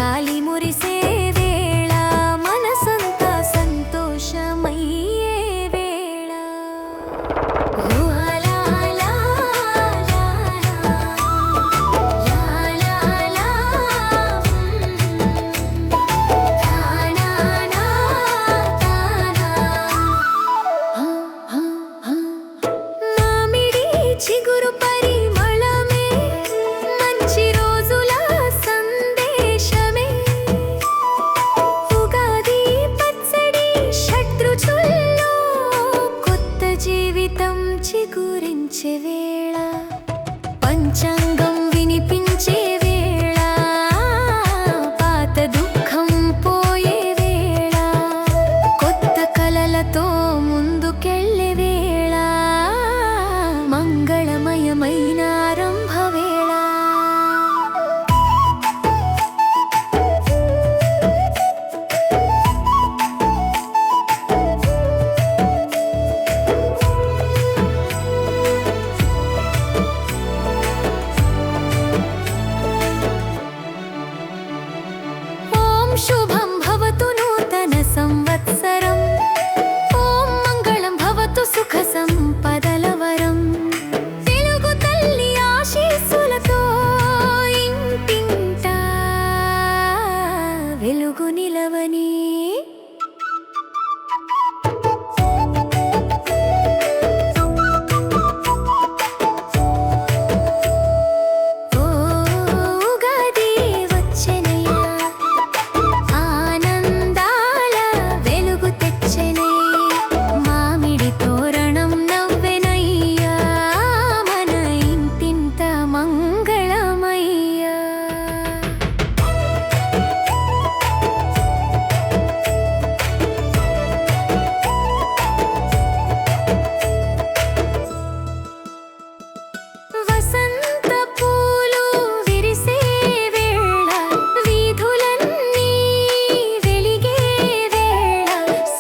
గాలి మురిసే వేళ మనసంతా సంతోషమయ్యే వేళ లా లా లా లా లా లా తానా నా తానా మామిడి చిగురు పరిమళమే మంచి రోజుల సందేశమే ఉగాది పచ్చడి షడ్రుచుల్లో కొత్త జీవితం చిగురించే వేళ పంచాంగం వినిపించే వేళ పాత దుఃఖం పోయే వేళ కొత్త కలలతో ముందుకెళ్ళే వేళ మంగళమయమైన ఆరంభ వేళ ఓం శుభం భవతు నూతన సంవత్సరం ఓం మంగళం భవతు సుఖ సంపదల వరం తెలుగు తల్లి ఆశీస్సులతో ఇంటింటా వెలుగు నిలవని ఉగాది వచ్చెనయ్యా ఆనందాల వెలుగు తెచ్చెనే మామిడి తోరణం నవ్వెనయ్యా మన ఇంటింత మంగళమయ్యా వసంత పూలు విరిసే వేళ వీధులన్నీ వెలిగే వేళ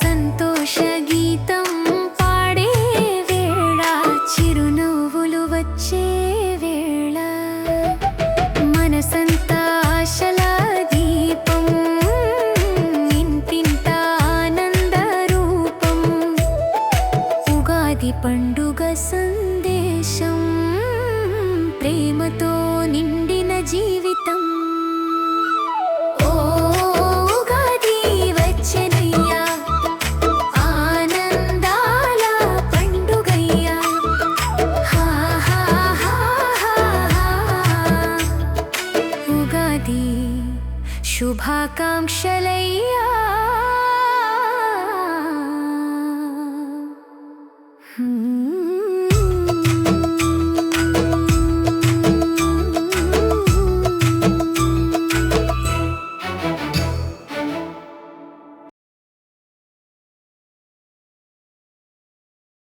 సంతోష గీతం పాడే వేళ చిరునవ్వులు వచ్చే వేళ మనసంతా ఆశల దీపం ఇంటింట ఆనంద రూపం ఉగాది పండుగ సందేశం ప్రేమతో నిండిన జీవితం ఓ ఉగాది వచ్చెనయ్యా ఆనందాల పండుగయ్యా హా హా హా హా ఉగాది శుభాకాంక్షలయ్యా